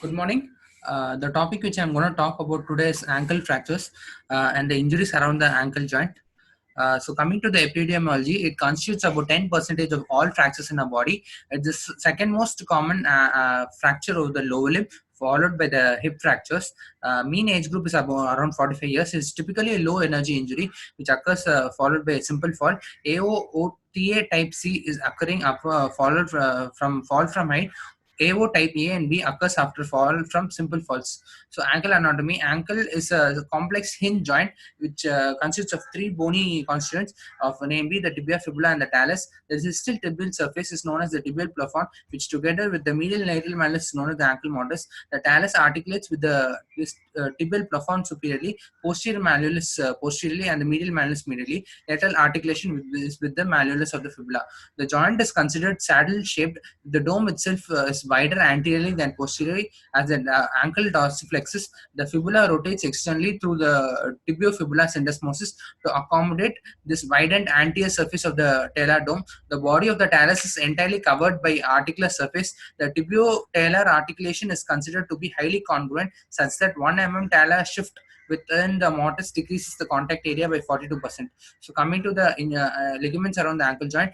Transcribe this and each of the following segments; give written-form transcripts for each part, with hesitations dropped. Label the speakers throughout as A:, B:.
A: Good morning. The topic which I'm going to talk about today is ankle fractures and the injuries around the ankle joint. So coming to the epidemiology, it constitutes about 10% of all fractures in our body. It's the second most common fracture of the lower limb, followed by the hip fractures. Mean age group is about around 45 years. It's typically a low energy injury which occurs followed by a simple fall. AOTA type C is occurring followed from fall from height. AO type A and B occurs after fall from simple falls. So ankle anatomy. Ankle is a complex hinge joint which consists of three bony constituents of namely the tibia, fibula, and the talus. The distal tibial surface is known as the tibial plafon, which together with the medial lateral malleus is known as the ankle mortise. The talus articulates with the tibial plafon superiorly, posterior malleolus posteriorly, and the medial malleus medially. Lateral articulation with the malleolus of the fibula. The joint is considered saddle-shaped. The dome itself is wider anteriorly than posteriorly. As the ankle dorsiflexes, the fibula rotates externally through the tibiofibula syndesmosis to accommodate this widened anterior surface of the talar dome. The body of the talus is entirely covered by articular surface. The tibio-talar articulation is considered to be highly congruent, such that 1 mm talar shift within the mortise decreases the contact area by 42%. So coming to the ligaments around the ankle joint,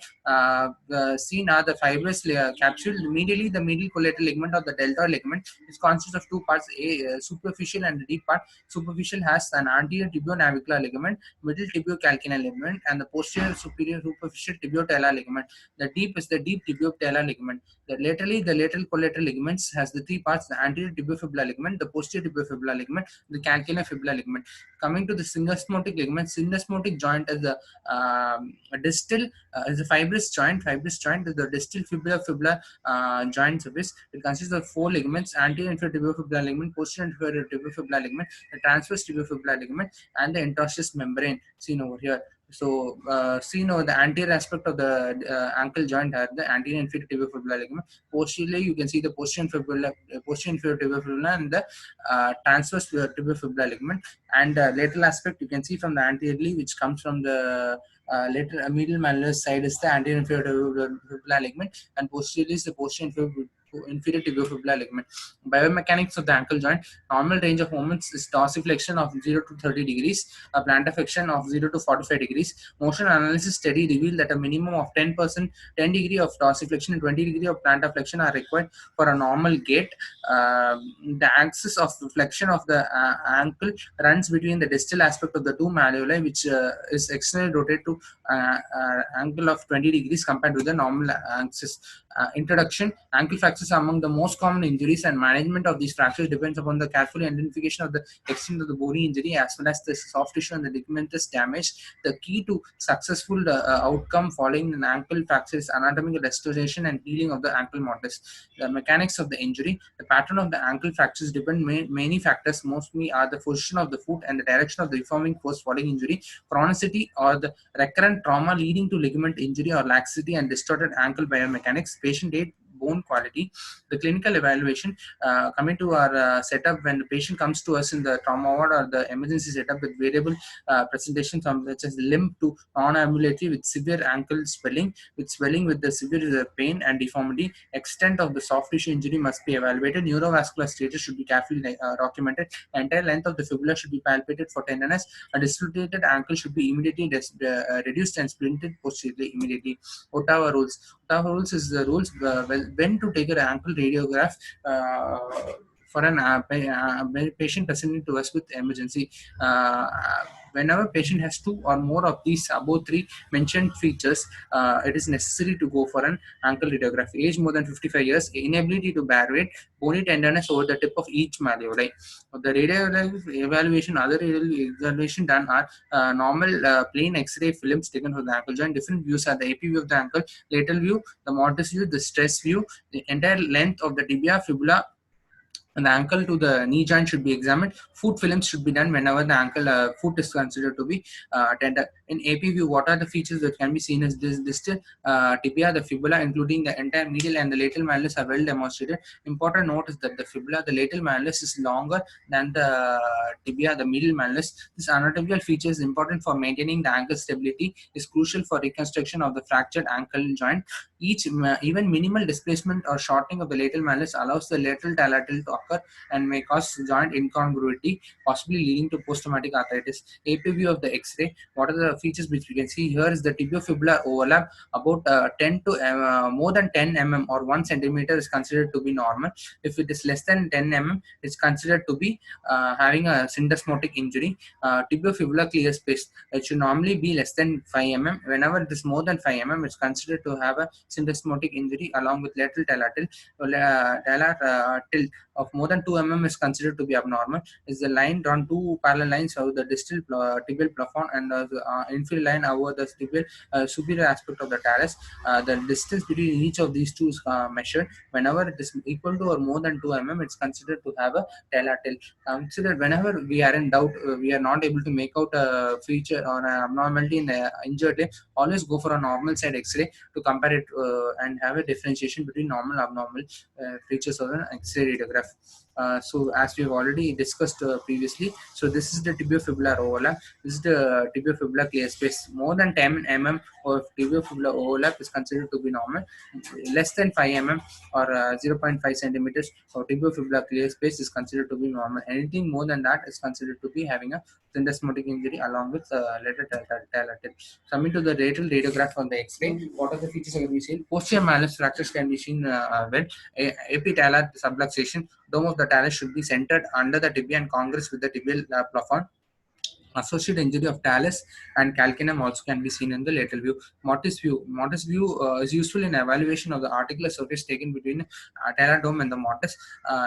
A: seen are the fibrous capsule. Immediately, the medial collateral ligament or the deltoid ligament is consists of two parts: a superficial and the deep part. Superficial has an anterior tibio-navicular ligament, middle tibio-calcaneal ligament, and the posterior superior superficial tibio-talar ligament. The deep is the deep tibio-talar ligament. The lateral collateral ligaments has the three parts: the anterior tibiofibular ligament, the posterior tibiofibular ligament, the calcaneal fibular ligament. Coming to the syndesmotic ligament, syndesmotic joint is the distal is a fibrous joint. Fibrous joint is the distal fibular joint surface. It consists of four ligaments: anterior inferior tibiofibular ligament, posterior inferior tibiofibular ligament, the transverse tibiofibular ligament, and the interosseous membrane seen over here. So, seen over the anterior aspect of the ankle joint are the anterior inferior tibiofibular ligament. Posteriorly, you can see the posterior inferior tibiofibular and the transverse tibiofibular ligament. And lateral aspect, you can see from the anteriorly, which comes from the lateral medial malleus side is the anterior inferior tibiofibular ligament, and posteriorly is the posterior inferior tibiofibular ligament. Biomechanics of the ankle joint: normal range of movements is dorsiflexion of 0 to 30 degrees, a plantar flexion of 0 to 45 degrees. Motion analysis study revealed that a minimum of 10 degree of dorsiflexion and 20 degree of plantar flexion are required for a normal gait. The axis of flexion of the ankle runs between the distal aspect of the two malleoli, which is externally rotated to angle of 20 degrees compared to the normal axis. Introduction: ankle fractures are among the most common injuries, and management of these fractures depends upon the careful identification of the extent of the bony injury as well as the soft tissue and the ligamentous damage. The key to successful outcome following an ankle fracture is anatomical restoration and healing of the ankle mortise. The mechanics of the injury: the pattern of the ankle fractures depend many factors. Mostly are the position of the foot and the direction of the deforming force following injury, chronicity or the recurrent trauma leading to ligament injury or laxity and distorted ankle biomechanics, patient age, bone quality. The clinical evaluation: coming to our setup, when the patient comes to us in the trauma ward or the emergency setup with variable presentations from such as limb to non-ambulatory with severe ankle swelling with the severe pain and deformity. Extent of the soft tissue injury must be evaluated. Neurovascular status should be carefully documented. Entire length of the fibula should be palpated for tenderness. A dislocated ankle should be immediately reduced and splinted posteriorly immediately. Ottawa rules. Ottawa rules is the rules when to take an ankle radiograph for an patient presenting to us with emergency. Whenever patient has two or more of these above three mentioned features, it is necessary to go for an ankle radiograph. Age more than 55 years, inability to bear weight, bony tenderness over the tip of each malleoli. The radiographic evaluation, other evaluation done are normal plain X-ray films taken for the ankle joint. Different views are the AP view of the ankle, lateral view, the mortise view, the stress view. The entire length of the tibia, fibula, and the ankle to the knee joint should be examined. Foot films should be done whenever the ankle foot is considered to be tender. In AP view, what are the features that can be seen as this distal tibia, the fibula, including the entire medial and the lateral malleus are well demonstrated. Important note is that the fibula, the lateral malleus is longer than the tibia, the medial malleus. This anatomical feature is important for maintaining the ankle stability, is crucial for reconstruction of the fractured ankle joint. Even minimal displacement or shortening of the lateral malleus allows the lateral talar tilt to occur and may cause joint incongruity, possibly leading to post-traumatic arthritis. AP view of the X-ray. What are the features which we can see here is the tibiofibular overlap about 10 to more than 10 mm or 1 centimeter is considered to be normal. If it is less than 10 mm, it's considered to be having a syndesmotic injury. Tibiofibular clear space, it should normally be less than 5 mm. Whenever it is more than 5 mm, it's considered to have a syndesmotic injury along with lateral talar tilt. Talar tilt of more than 2 mm is considered to be abnormal. Is the line drawn two parallel lines over the distal tibial plafond and the inferior line over the tibial superior aspect of the talus. The distance between each of these two is measured. Whenever it is equal to or more than 2 mm, it's considered to have a talar tilt. Consider whenever we are in doubt, we are not able to make out a feature or an abnormality in the injured limb, always go for a normal side X-ray to compare it and have a differentiation between normal and abnormal features of an X-ray radiograph. So as we have already discussed previously, so this is the tibiofibular overlap. This is the tibiofibular clear space. More than 10 mm of tibiofibular overlap is considered to be normal. Less than 5 mm or 0.5 centimeters of tibiofibular clear space is considered to be normal. Anything more than that is considered to be having a syndesmotic injury along with lateral talar tilt. Coming to the lateral radiograph on the X-ray, what are the features can be seen? Posterior malleus fractures can be seen well. Epitalar subluxation. Dome of the talus should be centered under the tibia and congruous with the tibial plafond. Associated injury of talus and calcaneum also can be seen in the lateral view. Mortis view. Mortis view is useful in evaluation of the articular surface taken between talar dome and the mortis.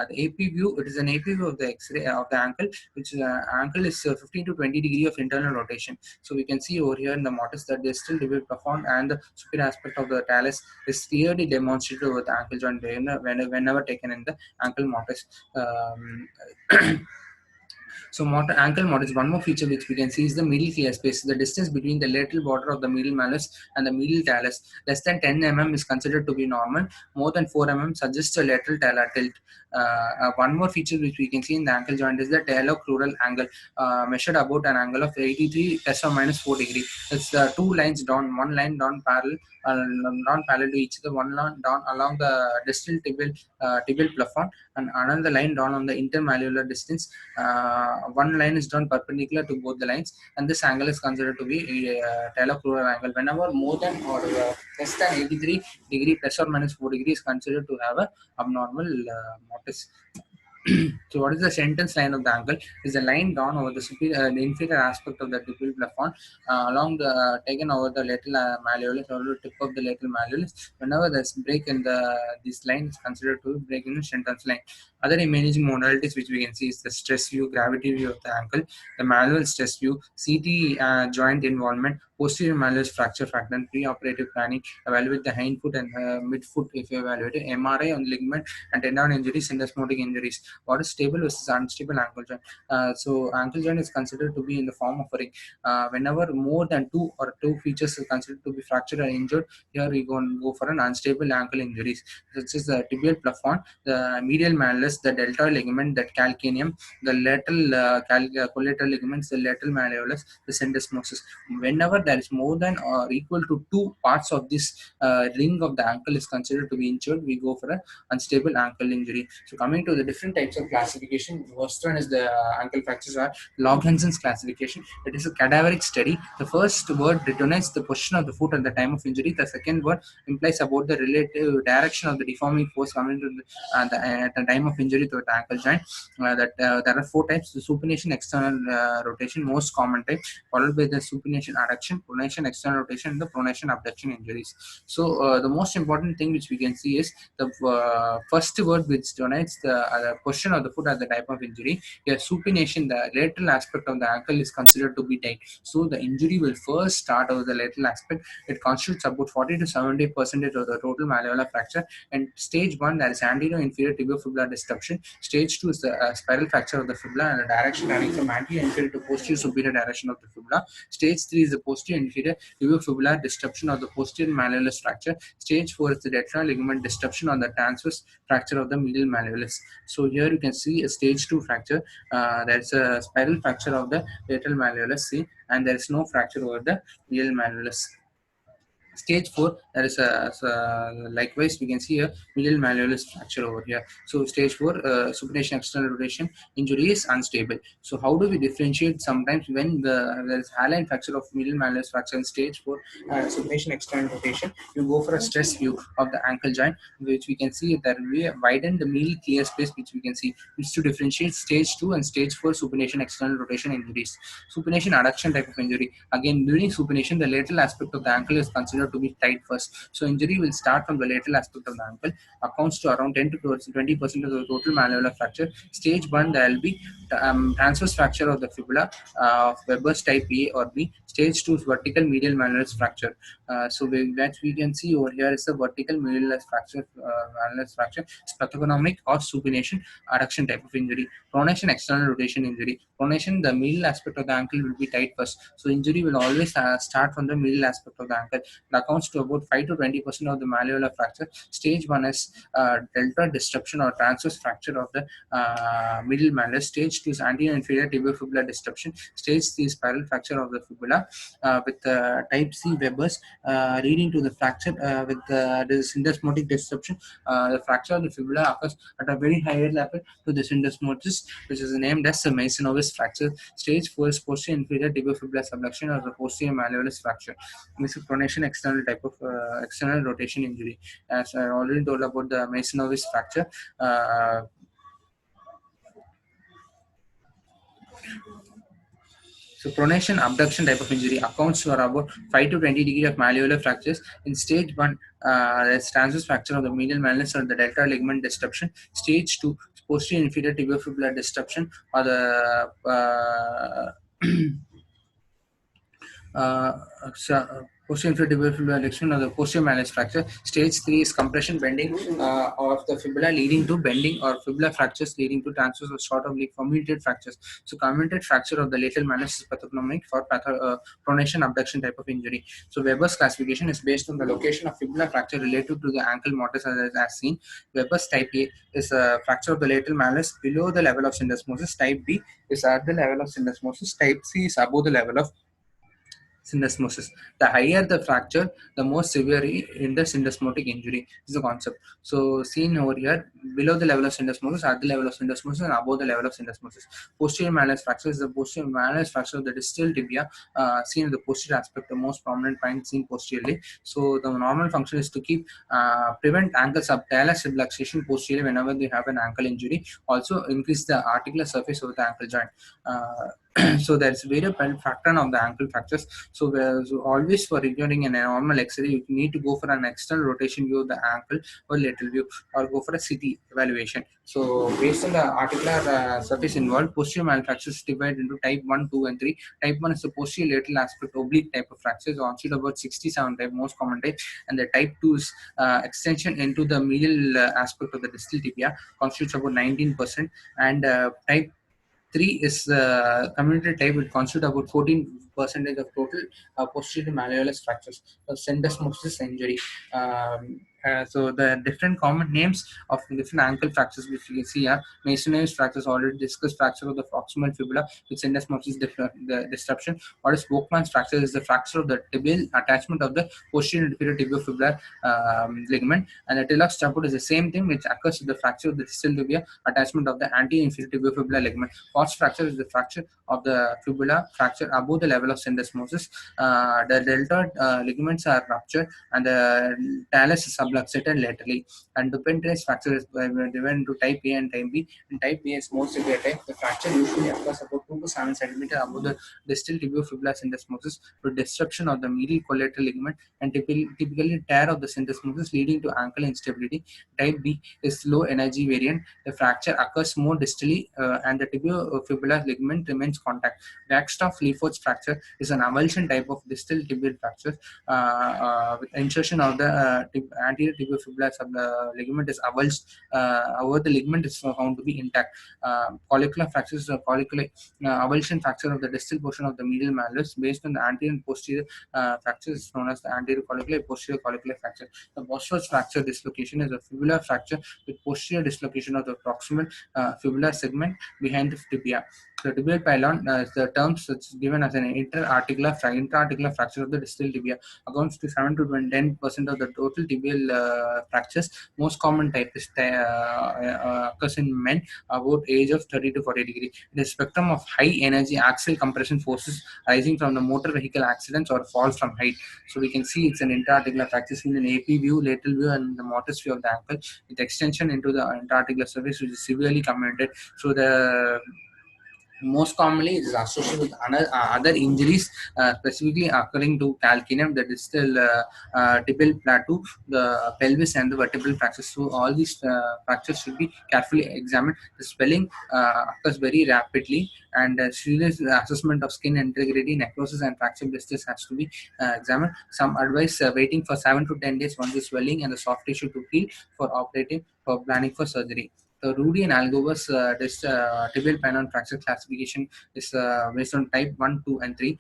A: The AP view, it is an AP view of the X-ray of the ankle, which ankle is 15 to 20 degree of internal rotation. So we can see over here in the mortis that there is still tibial plafond and the superior aspect of the talus is clearly demonstrated over the ankle joint whenever taken in the ankle mortis. So ankle mortise, one more feature which we can see is the medial clear space. The distance between the lateral border of the medial malleus and the medial talus less than 10 mm is considered to be normal. More than 4 mm suggests a lateral talar tilt. One more feature which we can see in the ankle joint is the talocrural angle, measured about an angle of 83 plus or minus 4 degree. It's two lines down, one line down parallel, non-parallel to each other, one line down along the distal tibial plafond and another line down on the intermalleolar distance. One line is drawn perpendicular to both the lines, and this angle is considered to be a talocrural angle. Whenever more than or less than 83 degree plus or minus 4 degrees is considered to have a abnormal mortise. So what is the sentence line of the ankle? Is the line drawn over the superior, the inferior aspect of the tibial plafond along the taken over the lateral malleolus or the tip of the lateral malleolus. Whenever there's break in this line is considered to break in the sentence line. Other imaging modalities which we can see is the stress view, gravity view of the ankle, the manual stress view, CT joint involvement, posterior malleus fracture factor, and pre-operative planning. Evaluate the hind foot and midfoot if you evaluate it. MRI on ligament and tendon injuries, syndesmotic injuries. What is stable versus unstable ankle joint? So ankle joint is considered to be in the form of a ring. Whenever more than two features are considered to be fractured or injured, here we go for an unstable ankle injuries, such as the tibial plafond, the medial malleus, the deltoid ligament, the calcaneum, the lateral collateral ligaments, the lateral malleolus, the syndesmosis. Whenever there is more than or equal to two parts of this ring of the ankle is considered to be injured, we go for an unstable ankle injury. So coming to the different types of classification, first one is the ankle fractures are Log-Henson's classification. It is a cadaveric study. The first word denotes the position of the foot at the time of injury. The second word implies about the relative direction of the deforming force coming to at the time of injury to the ankle joint. There are four types: the supination, external rotation, most common type, followed by the supination adduction, pronation, external rotation, and the pronation abduction injuries. So the most important thing which we can see is the first word which denotes the position of the foot at the time of injury. Here, supination, the lateral aspect of the ankle is considered to be tight. So the injury will first start over the lateral aspect. It constitutes about 40 to 70% of the total malleolar fracture. And stage 1, there is anterior inferior tibiofibular disruption. Stage 2 is the spiral fracture of the fibula and the direction running from anterior inferior to posterior superior direction of the fibula. Stage 3 is the posterior inferior tibiofibular disruption of the posterior malleolus fracture. Stage 4 is the deltoid ligament disruption on the transverse fracture of the medial malleolus. So here you can see a stage 2 fracture. There's a spiral fracture of the lateral malleolus, see, and there is no fracture over the medial malleolus. Stage 4, there is likewise we can see a medial malleolus fracture over here. So stage 4, supination external rotation injury is unstable. So how do we differentiate sometimes when there is hairline fracture of medial malleolus fracture in stage 4 supination external rotation? You go for a stress view of the ankle joint, which we can see that we widen the medial clear space, which we can see. It's to differentiate stage 2 and stage 4 supination external rotation injuries. Supination adduction type of injury. Again, during supination, the lateral aspect of the ankle is considered to be tight first. So injury will start from the lateral aspect of the ankle, accounts to around 10 to 20% of the total malleolar fracture. Stage 1, there will be transverse fracture of the fibula of Weber's type A or B. Stage 2 is vertical medial malleolus fracture. That we can see over here is the vertical malleolus fracture, pathogonomic or supination adduction type of injury. Pronation external rotation injury. Pronation, the medial aspect of the ankle will be tight first. So injury will always start from the medial aspect of the ankle. It accounts to about 5 to 20% of the malleolar fracture. Stage 1 is deltoid disruption or transverse fracture of the medial malleus. Stage 2 is anterior inferior tibiofibular disruption. Stage 3 is spiral fracture of the fibula with type C Weber's leading to the fracture with the syndesmotic disruption. The fracture of the fibula occurs at a very higher level to the syndesmosis, which is named as the Mason-Ovis fracture. Stage 4 is posterior inferior tibiofibular subluxation or the posterior malleolus fracture. This is pronation external type of external rotation injury. As I already told about the Mason-Ovis fracture, so pronation abduction type of injury accounts for about 5 to 20 degree of malleolar fractures. In stage 1, there's transverse fracture of the medial malleus or the deltoid ligament disruption. Stage 2, posterior inferior tibiofibular disruption or the posterior inferior tibiofibular disruption or the posterior malleus fracture. Stage 3 is compression bending of the fibula leading to bending or fibula fractures leading to transverse or short oblique comminuted fractures. So comminuted fracture of the lateral malleus is pathognomic for pronation abduction type of injury. So Weber's classification is based on the location of fibula fracture related to the ankle mortise as seen. Weber's type A is a fracture of the lateral malleus below the level of syndesmosis. Type B is at the level of syndesmosis. Type C is above the level of syndesmosis. The higher the fracture, the more severe in the syndesmotic injury is the concept. So seen over here, below the level of syndesmosis, at the level of syndesmosis, and above the level of syndesmosis. Posterior malleus fracture is the posterior malleus fracture of the distal tibia, seen in the posterior aspect, the most prominent point seen posteriorly. So the normal function is to keep prevent ankle subtalar subluxation posteriorly whenever they have an ankle injury. Also increase the articular surface of the ankle joint. So there's various pattern of the ankle fractures. So always for ignoring a normal X-ray, you need to go for an external rotation view of the ankle or lateral view, or go for a CT evaluation. So based on the articular surface involved, posterior malfractures is divided into type 1, 2, and 3. Type 1 is the posterior lateral aspect oblique type of fractures, onset about 67 type, most common type, and the type 2 is extension into the medial aspect of the distal tibia, constitutes about 19%, and type 3 is community type, will constitute about 14% of total posterior malleolus fractures. Syndesmosis injury. So the different common names of different ankle fractures which you can see are Mason-Ovis fractures, already discussed, fracture of the proximal fibula with syndesmosis the disruption. What is Volkmann's fracture is the fracture of the tibial attachment of the posterior inferior tibiofibular ligament, and the Tilloch's chaput is the same thing which occurs with the fracture of the distal tibia attachment of the anterior inferior tibiofibular ligament. Foss fracture is the fracture of the fibula fracture above the level of syndesmosis. The deltoid ligaments are ruptured and the talus is subluxated laterally. And Dupuytren's fracture is divided into type A and type B. In type A is more severe type. The fracture usually occurs about 2 to 7 centimeters above the distal tibiofibular syndesmosis with disruption of the medial collateral ligament and typically tear of the syndesmosis leading to ankle instability. Type B is low energy variant. The fracture occurs more distally and the tibiofibular ligament remains contact. Wagstaff-Leafold's fracture is an avulsion type of distal tibial fracture with insertion of the anterior tibiofibular ligament is avulsed. However, the ligament is found to be intact. Collicular fractures or colliculi avulsion fracture of the distal portion of the medial malleus based on the anterior and posterior fractures known as the anterior collicular posterior collicular fracture. The Bosworth fracture dislocation is a fibular fracture with posterior dislocation of the proximal fibular segment behind the tibia. The tibial pylon is the term that's given as an intra-articular fracture of the distal tibia, accounts to 7 to 10% of the total tibial fractures. Most common type is occurs in men about age of 30 to 40 degree. It is spectrum of high energy axial compression forces arising from the motor vehicle accidents or fall from height. So we can see it's an intra-articular fracture seen in AP view, lateral view, and the mortise view of the ankle with extension into the intra-articular surface, which is severely comminuted. So the most commonly it is associated with other injuries, specifically occurring to calcaneum, the distal tibial plateau, the pelvis, and the vertebral fractures. So all these fractures should be carefully examined. The swelling occurs very rapidly, and serious assessment of skin integrity, necrosis, and fracture blisters has to be examined. Some advise waiting for 7 to 10 days once the swelling and the soft tissue to heal for planning for surgery. The Rudy and Algovers tibial pylon fracture classification is based on type 1, 2, and 3.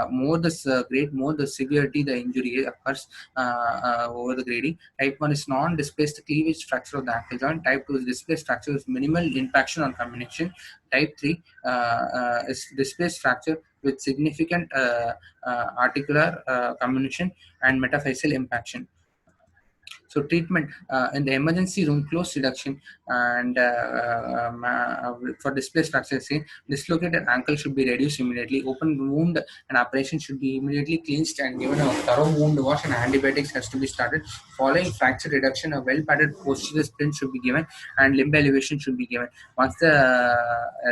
A: More the grade, more the severity the injury occurs over the grading. Type 1 is non-displaced cleavage fracture of the ankle joint. Type 2 is displaced fracture with minimal impaction on combination. Type 3 is displaced fracture with significant articular combination and metaphyseal impaction. So treatment in the emergency room, close reduction and for displaced fracture, say dislocated ankle should be reduced immediately. Open wound and operation should be immediately cleansed and given a thorough wound wash, and antibiotics has to be started. Following fracture reduction, a well-padded posterior splint should be given and limb elevation should be given. Once the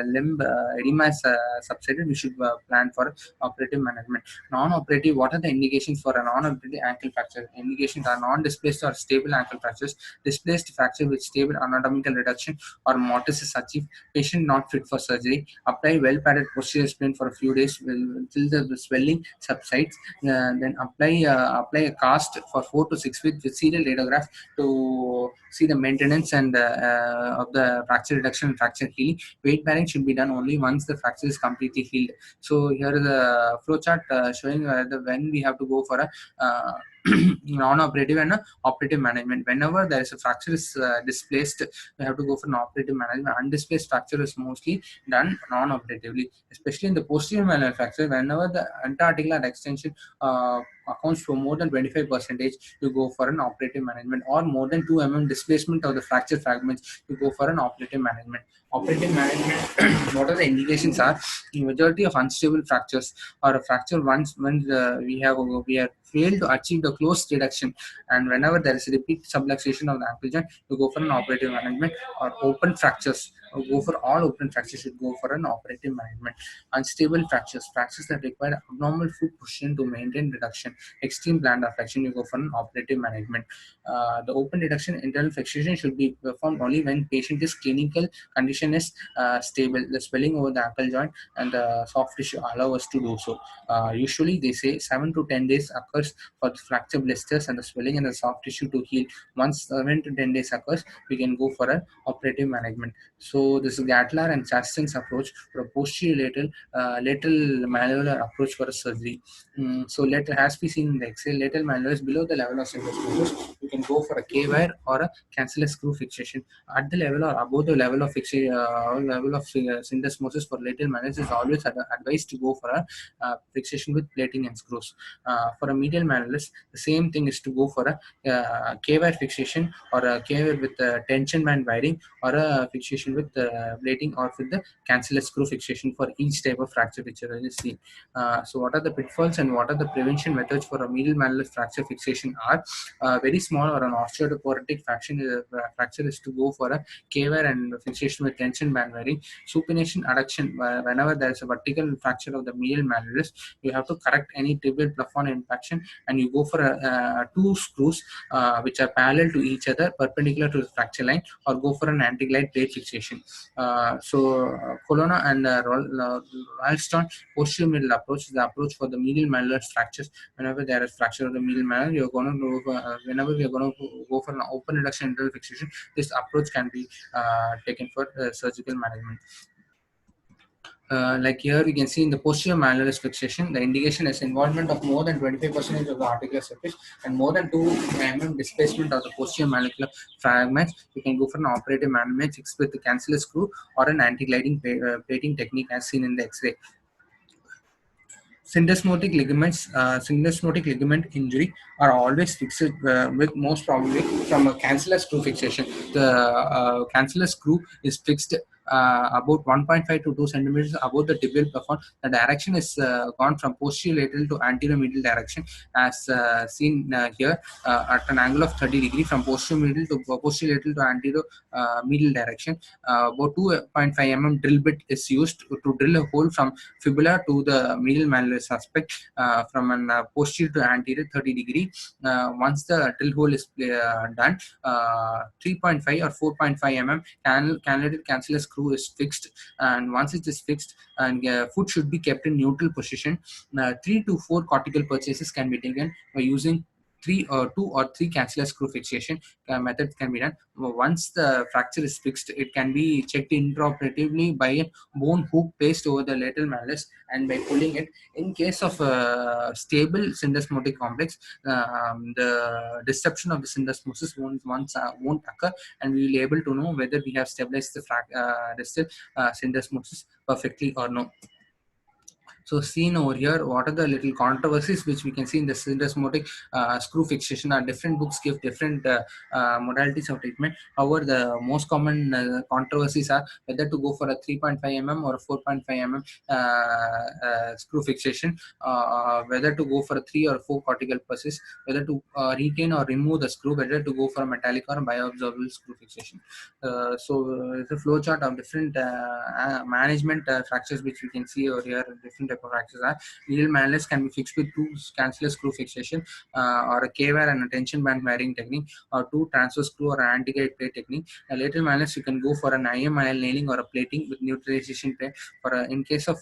A: limb edema is subsided, we should plan for operative management. Non-operative, what are the indications for a non-operative ankle fracture? Indications are non-displaced or stable ankle fractures, displaced fracture with stable anatomical reduction or mortise is achieved, patient not fit for surgery. Apply well-padded posterior splint for a few days until the swelling subsides. Then apply a cast for 4 to 6 weeks with serial radiograph to see the maintenance and of the fracture reduction and fracture healing. Weight bearing should be done only once the fracture is completely healed. So here is a flowchart showing when we have to go for a non-operative and operative management. Whenever there is a fracture is displaced, we have to go for non-operative management. Undisplaced fracture is mostly done non-operatively, especially in the posterior malleolar fracture. Whenever the intra-articular extension accounts for more than 25%, you go for an operative management, or more than 2 mm displacement of the fracture fragments, you go for an operative management. Operative management, what are the indications are? The majority of unstable fractures or a fracture once when we have failed to achieve the close reduction, and whenever there is a repeat subluxation of the ankle joint, you go for an operative management. Or open fractures, go for all open fractures, should go for an operative management. Unstable fractures that require abnormal foot position to maintain reduction, extreme plantar flexion, you go for an operative management. The open reduction internal fixation should be performed only when patient is clinical condition is stable. The swelling over the ankle joint and the soft tissue allow us to do so. Usually they say 7 to 10 days occurs for the fracture blisters and the swelling and the soft tissue to heal. Once 7 to 10 days occurs, we can go for an operative management. So this is Gatlar and Chasten's approach for a posterior lateral malleolar approach for a surgery. So lateral, as we seen in the X-ray, lateral malleolar is below the level of syndesmosis. You can go for a K-wire or a cancellous screw fixation. At the level or above the level of fixation, syndesmosis for lateral malleolus is always advised to go for a fixation with plating and screws. For a medial malleolus, the same thing is to go for a K-wire fixation or a K-wire with tension band wiring, or a fixation with plating, or with the cancellous screw fixation for each type of fracture which is seen. So what are the pitfalls and what are the prevention methods for a medial malleolus fracture fixation are very small or an osteoporotic fracture is to go for a K-wire and fixation with tension band wiring. Supination adduction, whenever there is a vertical fracture of the medial malleolus, you have to correct any tibial plafond impaction, and you go for two screws which are parallel to each other, perpendicular to the fracture line, or go for an anti-glide plate fixation. Colonna and Ralston posterior middle approach is the approach for the medial malleolus fractures. Whenever there is fracture of the medial malleolus, you're going to go whenever we are going to go for an open reduction internal fixation, this approach can be taken for surgical management. Like here we can see in the posterior malleolus fixation, the indication is involvement of more than 25% of the articular surface and more than 2 mm displacement of the posterior malleolar fragments. You can go for an operative management fixed with the cancellous screw or an anti-gliding plating technique as seen in the X-ray. Syndesmotic ligament injury are always fixed with most probably from a cancellous screw fixation. The cancellous screw is fixed about 1.5 to 2 centimeters above the tibial plafond. The direction is gone from posterior lateral to anterior medial direction, as seen here at an angle of 30 degree from posterior medial to posterior lateral to anterior medial direction. About 2.5 mm drill bit is used to drill a hole from fibula to the medial malleolus aspect from an posterior to anterior 30 degree. Once the drill hole is done, 3.5 or 4.5 mm cannulated cancellous screw is fixed, and once it is fixed, and foot should be kept in neutral position. 3 to 4 cortical purchases can be taken by using 2 or 3 cancellous screw fixation methods can be done. Once the fracture is fixed, it can be checked intraoperatively by a bone hook placed over the lateral malleus and by pulling it. In case of stable syndesmotic complex, the disruption of the syndesmosis won't occur, and we will be able to know whether we have stabilized the distal syndesmosis perfectly or no. So seen over here, what are the little controversies which we can see in the syndesmotic screw fixation? Are different books give different modalities of treatment. However, the most common controversies are whether to go for a 3.5 mm or a 4.5 mm screw fixation, whether to go for a 3 or 4 cortical pulses, whether to retain or remove the screw, whether to go for a metallic or a bioabsorbable screw fixation. It's a flow chart of different management fractures which we can see over here. Different type of fractures are medial malleus can be fixed with 2 cancellous screw fixation or a K-wire and a tension band wiring technique, or 2 transfer screw or anti-guide plate technique. Lateral malleus you can go for an IMIL nailing or a plating with neutralization plate. For in case of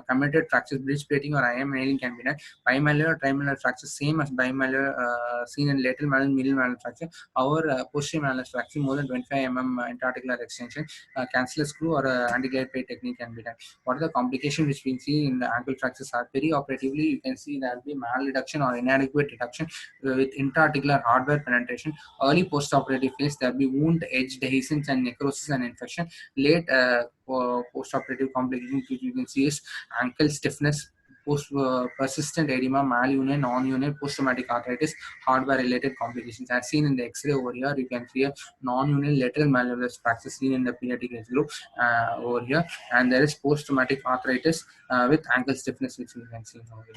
A: committed fractures, bridge plating or IM nailing can be done. Bimalleolar or trimalleolar fracture same as bimalleolar seen in lateral malleus, medial malleus fracture. Our posterior malleus fracture more than 25 mm interarticular extension, cancellous screw or anti-guide plate technique can be done. What are the complications which we see in the ankle fractures are perioperatively? You can see there will be malreduction or inadequate reduction with intra-articular hardware penetration. Early post-operative phase, there will be wound, edge dehiscence and necrosis and infection. Late post-operative complications which you can see is ankle stiffness, persistent edema, malunion, non-union, post-traumatic arthritis, hardware-related complications. As seen in the X-ray over here, you can see a non-union lateral malleolus fracture seen in the pediatric age group over here, and there is post-traumatic arthritis with ankle stiffness, which we can see over here.